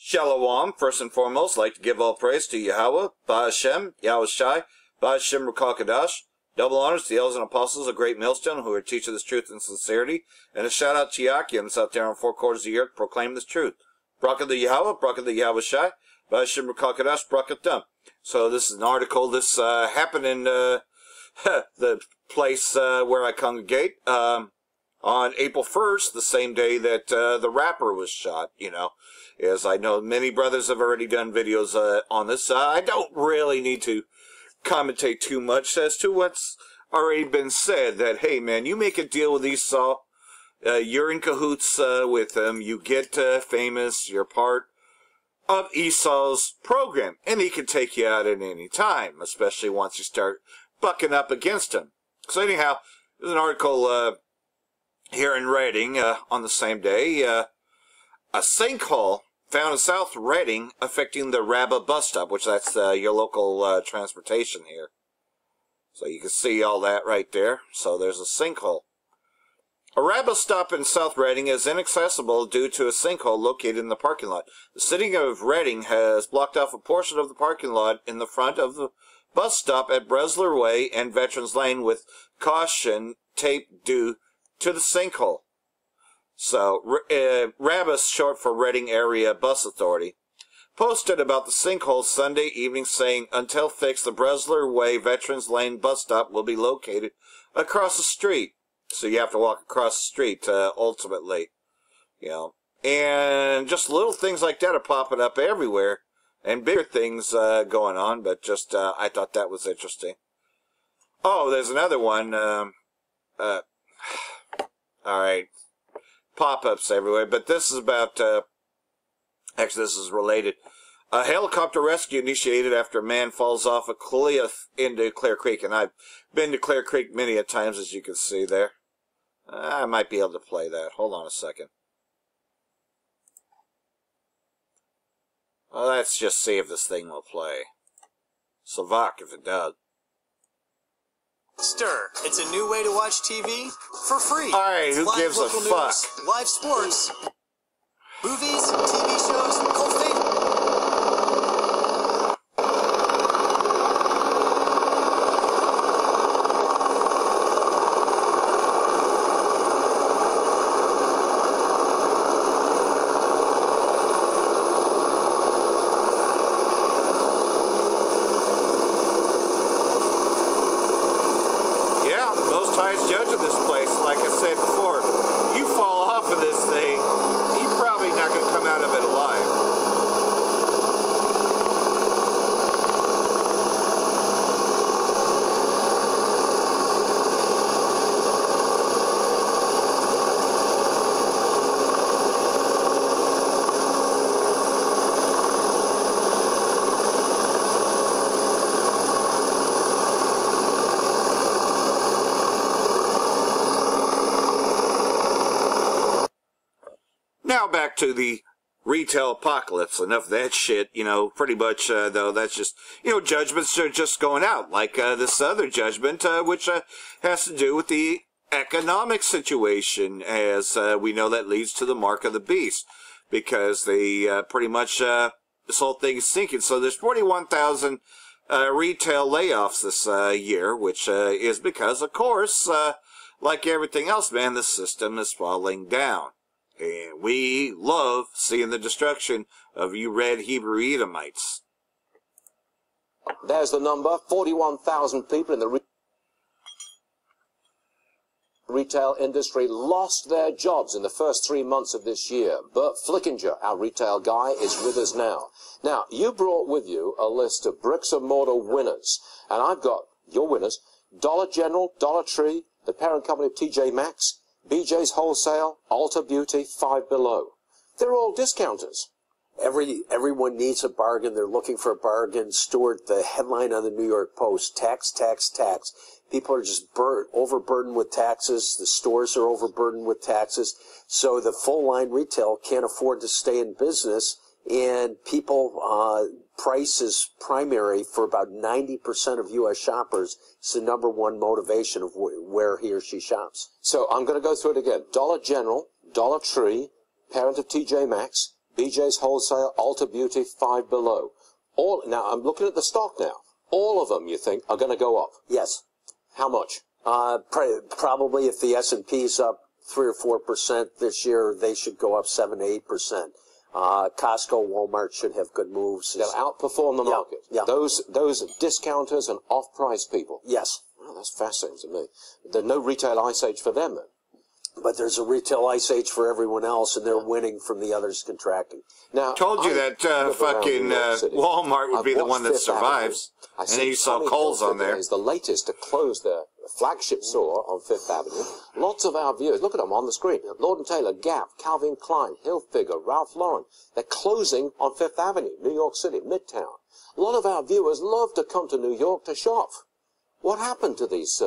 Shalom, first and foremost, like to give all praise to Yahweh, Ba'ashem, Yahweh Shai, Ba'ashem Rukakadash. Double honors to the elders and apostles of Great Millstone who are teaching this truth in sincerity. And a shout out to Yakians out there on four quarters of the earth proclaim this truth. Bracha the Yahweh, Bracha the Yahweh Shai, Ba'ashem Rukakadash, Bracha Dum. So this is an article, this happened in the place where I congregate on April 1st, the same day that the rapper was shot, you know. As I know many brothers have already done videos on this. I don't really need to commentate too much as to what's already been said, that, hey man, you make a deal with Esau, you're in cahoots with him, you get famous, you're part of Esau's program, and he can take you out at any time, especially once you start bucking up against him. So anyhow, there's an article here in Reading on the same day, a sinkhole found in South Reading affecting the Rabbah bus stop, which that's your local transportation here. So you can see all that right there. So there's a sinkhole. A Rabbah stop in South Reading is inaccessible due to a sinkhole located in the parking lot. The city of Reading has blocked off a portion of the parking lot in the front of the bus stop at Bresler Way and Veterans Lane with caution tape due to the sinkhole. So, Rabbah, short for Reading Area Bus Authority, posted about the sinkhole Sunday evening saying, until fixed, the Bresler Way Veterans Lane bus stop will be located across the street. So you have to walk across the street, ultimately. You know, and just little things like that are popping up everywhere, and bigger things going on, but just, I thought that was interesting. Oh, there's another one, alright. Pop-ups everywhere, but this is about, actually this is related. A helicopter rescue initiated after a man falls off a cliff into Clear Creek, and I've been to Clear Creek many a times, as you can see there. I might be able to play that. Hold on a second. Well, let's just see if this thing will play. Savak if it does. Stir. It's a new way to watch TV for free. Alright, who gives a fuck? News, live sports, movies, TV shows, cult favorite. Judge of this place, like I said before, you fall off of this thing, you're probably not going to come out of it alive. Now back to the retail apocalypse. Enough of that shit, you know, pretty much, though, that's just, you know, judgments are just going out, like this other judgment, which has to do with the economic situation, as we know that leads to the mark of the beast, because they pretty much, this whole thing is sinking. So there's 41,000 retail layoffs this year, which is because, of course, like everything else, man, the system is falling down. And we love seeing the destruction of you red Hebrew Edomites. There's the number. 41,000 people in the retail industry lost their jobs in the first 3 months of this year. Bert Flickinger, our retail guy, is with us now. Now, you brought with you a list of bricks and mortar winners. And I've got your winners: Dollar General, Dollar Tree, the parent company of TJ Maxx, BJ's Wholesale, Ulta Beauty, Five Below. They're all discounters. Everyone needs a bargain. They're looking for a bargain. Stuart, the headline on the New York Post, tax, tax, tax. People are just overburdened with taxes. The stores are overburdened with taxes. So the full-line retail can't afford to stay in business, and people, price is primary for about 90% of U.S. shoppers. It's the number one motivation of where he or she shops. So I'm going to go through it again. Dollar General, Dollar Tree, parent of TJ Maxx, BJ's Wholesale, Ulta Beauty, Five Below. All now, I'm looking at the stock now. All of them, you think, are going to go up? Yes. How much? Probably if the S&P's up 3 or 4% this year, they should go up 7 to 8%. Costco, Walmart should have good moves. They'll outperform the market. Yeah. Those discounters and off-price people. Yes. Well, that's fascinating to me. There's no retail ice age for them, then. But there's a retail ice age for everyone else, and they're winning from the others contracting. Now, Told you that fucking Walmart would be the one that survives. And then you saw Kohl's on there. Is the latest to close their flagship store on Fifth Avenue. Lots of our viewers, look at them on the screen. Lord & Taylor, Gap, Calvin Klein, Hilfiger, Ralph Lauren. They're closing on Fifth Avenue, New York City, Midtown. A lot of our viewers love to come to New York to shop. What happened to these,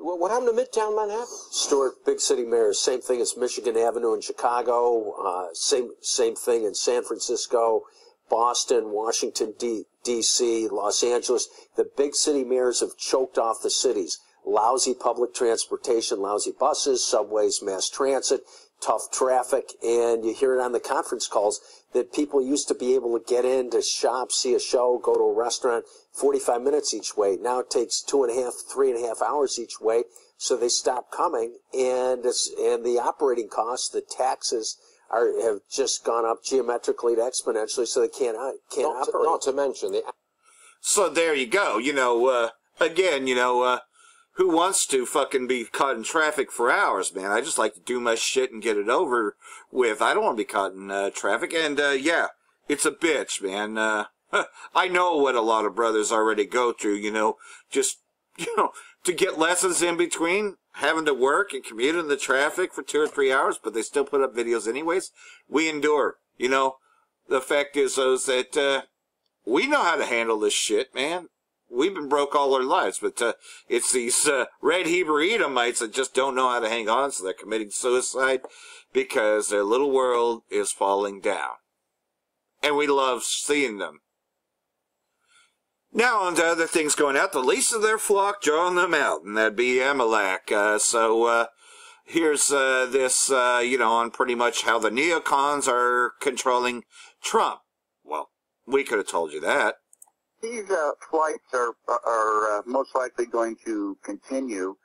what happened to Midtown Manhattan? Stuart, big city mayors, same thing as Michigan Avenue in Chicago, same thing in San Francisco, Boston, Washington, D.C., Los Angeles. The big city mayors have choked off the cities. Lousy public transportation, lousy buses, subways, mass transit, tough traffic, and you hear it on the conference calls that people used to be able to get in to shop, see a show, go to a restaurant, 45 minutes each way. Now it takes 2.5, 3.5 hours each way, so they stop coming, and the operating costs, the taxes have just gone up geometrically to exponentially, so they can't operate. Not to mention the... So there you go. Again, who wants to fucking be caught in traffic for hours, man? I just like to do my shit and get it over with. I don't want to be caught in traffic. And, yeah, it's a bitch, man. I know what a lot of brothers already go through, to get lessons in between, having to work and commute in the traffic for 2 or 3 hours, but they still put up videos anyways. We endure, The fact is, though, is that we know how to handle this shit, man. We've been broke all our lives, but it's these red Hebrew Edomites that just don't know how to hang on, so they're committing suicide because their little world is falling down. And we love seeing them. Now on to other things going out. The least of their flock drawing them out, and that'd be Amalek. Here's this, on pretty much how the neocons are controlling Trump. Well, we could have told you that. These flights are most likely going to continue,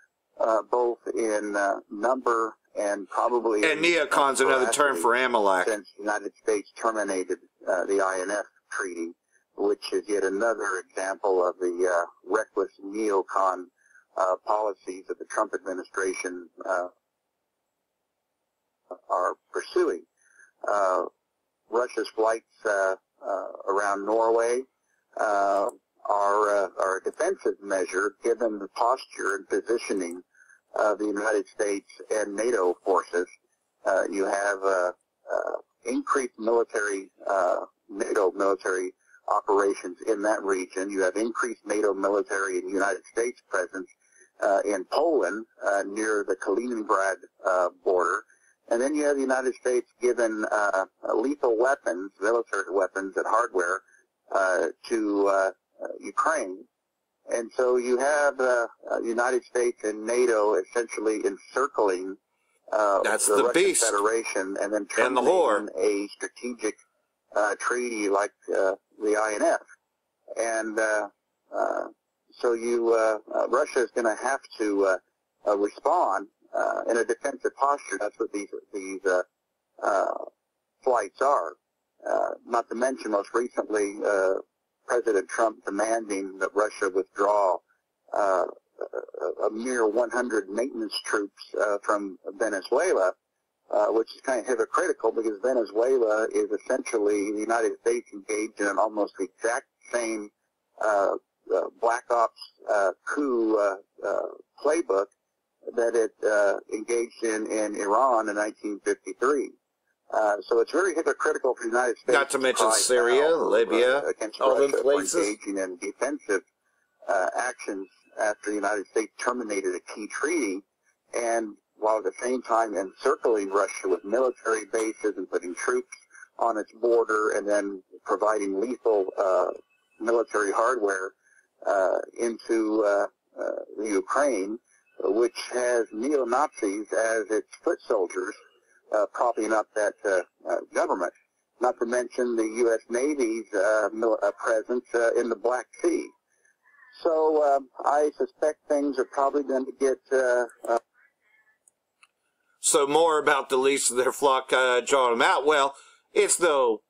both in number and probably... And neocon's another term for Amalek. Since the United States terminated the INF Treaty, which is yet another example of the reckless neocon policies that the Trump administration are pursuing. Russia's flights around Norway are a defensive measure given the posture and positioning of the United States and NATO forces. You have increased NATO military operations in that region. You have increased NATO military and United States presence in Poland near the Kaliningrad border. And then you have the United States given lethal weapons, military weapons and hardware to Ukraine. And so you have the United States and NATO essentially encircling that's the the Russian beast. Federation and then And the whore. a strategic treaty like the INF. And so Russia is going to have to respond in a defensive posture. That's what these flights are. Not to mention, most recently, President Trump demanding that Russia withdraw a mere 100 maintenance troops from Venezuela, which is kind of hypocritical because Venezuela is essentially the United States engaged in an almost exact same Black Ops coup playbook that it engaged in Iran in 1953. So it's very hypocritical for the United States. Not to mention Syria, Libya, against all them Russia places. engaging in defensive actions after the United States terminated a key treaty, and while at the same time encircling Russia with military bases and putting troops on its border, and then providing lethal military hardware into the Ukraine, which has neo-Nazis as its foot soldiers propping up that government. not to mention the U.S. Navy's presence in the Black Sea. So I suspect things are probably going to get... So more about the least of their flock drawing them out. Well, it's no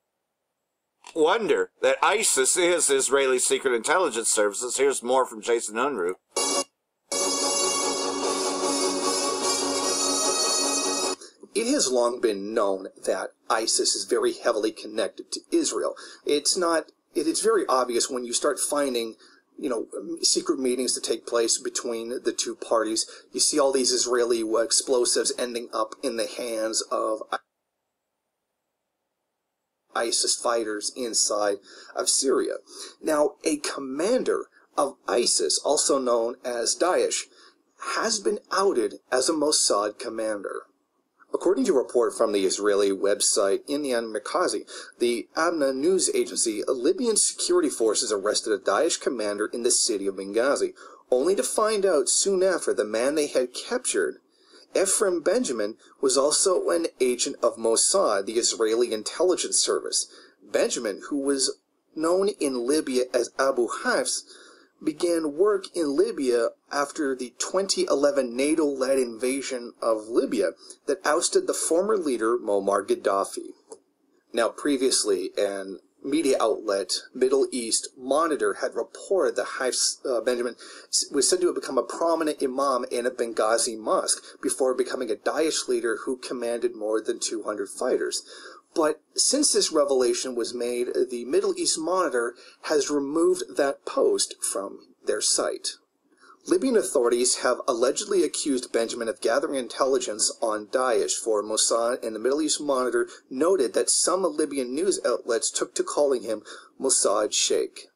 wonder that ISIS is Israeli Secret Intelligence Services. Here's more from Jason Unruh. It has long been known that ISIS is very heavily connected to Israel. It is very obvious when you start finding, secret meetings that take place between the two parties. You see all these Israeli explosives ending up in the hands of ISIS fighters inside of Syria. Now, a commander of ISIS, also known as Daesh, has been outed as a Mossad commander. According to a report from the Israeli website Inyan Merkazi, the Abna news agency, Libyan security forces arrested a Daesh commander in the city of Benghazi, only to find out soon after the man they had captured, Ephraim Benjamin, was also an agent of Mossad, the Israeli intelligence service. Benjamin, who was known in Libya as Abu Hafs, began work in Libya after the 2011 NATO-led invasion of Libya that ousted the former leader Muammar Gaddafi. Now, previously, an media outlet, Middle East Monitor, had reported that Hafs Benjamin was said to have become a prominent imam in a Benghazi mosque before becoming a Daesh leader who commanded more than 200 fighters. But since this revelation was made, the Middle East Monitor has removed that post from their site. Libyan authorities have allegedly accused Benjamin of gathering intelligence on Daesh for Mossad, and the Middle East Monitor noted that some Libyan news outlets took to calling him Mossad Sheikh.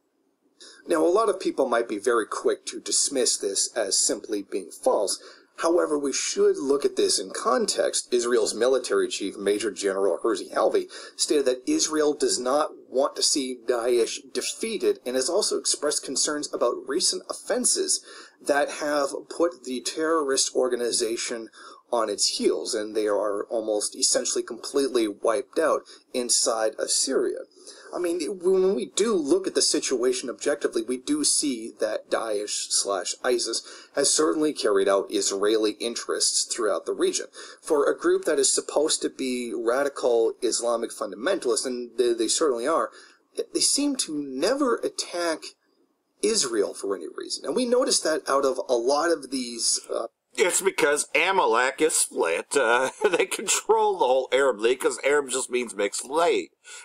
Now, a lot of people might be very quick to dismiss this as simply being false. However, we should look at this in context. Israel's military chief, Major General Herzi Halvi, stated that Israel does not want to see Daesh defeated and has also expressed concerns about recent offenses that have put the terrorist organization on its heels, and they are almost essentially completely wiped out inside of Syria. I mean, when we do look at the situation objectively, we do see that Daesh/ISIS has certainly carried out Israeli interests throughout the region. For a group that is supposed to be radical Islamic fundamentalists, and they certainly are, they seem to never attack Israel for any reason. And we notice that out of a lot of these... It's because Amalek is split. They control the whole Arab League, because Arab just means mixed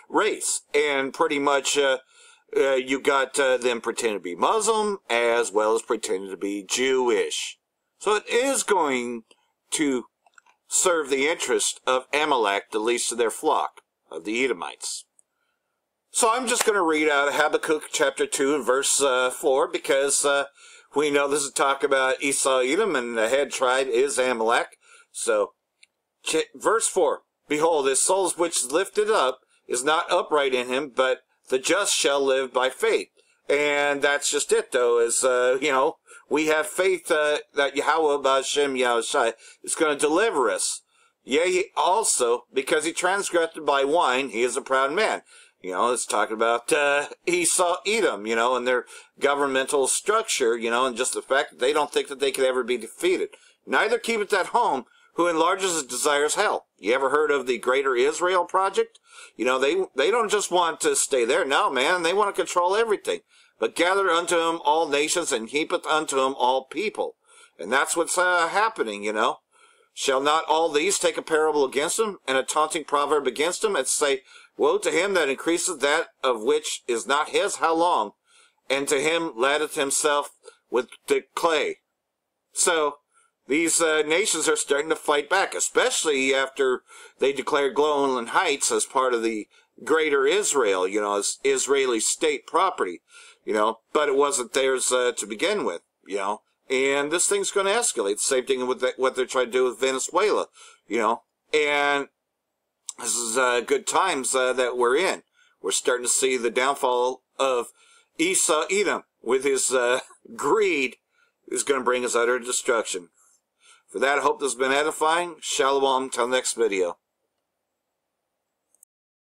race. And pretty much you got them pretending to be Muslim as well as pretending to be Jewish. So it is going to serve the interest of Amalek, the least of their flock, of the Edomites. So I'm just going to read out Habakkuk chapter 2 and verse 4, because... we know this is talk about Esau, Edom, and the head tribe is Amalek. So, verse 4, Behold, his soul which is lifted up is not upright in him, but the just shall live by faith. And that's just it, though, is, we have faith that Yahweh, Ba'ashem, Yahushai, is going to deliver us. Yea, he also, because he transgressed by wine, he is a proud man. It's talking about Esau, Edom, and their governmental structure, and just the fact that they don't think that they could ever be defeated. Neither keepeth at home who enlarges his desires hell. You ever heard of the Greater Israel Project? They don't just want to stay there. No, man, they want to control everything. But gather unto him all nations, and heapeth unto him all people. And that's what's happening, Shall not all these take a parable against him, and a taunting proverb against him, and say, Woe to him that increaseth that of which is not his, how long? And to him laddeth himself with the clay. So, these nations are starting to fight back, especially after they declared Golan Heights as part of the Greater Israel, as Israeli state property, but it wasn't theirs to begin with, And this thing's going to escalate. Same thing with what they're trying to do with Venezuela, And this is good times that we're in. We're starting to see the downfall of Esau, Edom, with his greed, is going to bring us utter destruction. For that, I hope this has been edifying. Shalom, till next video.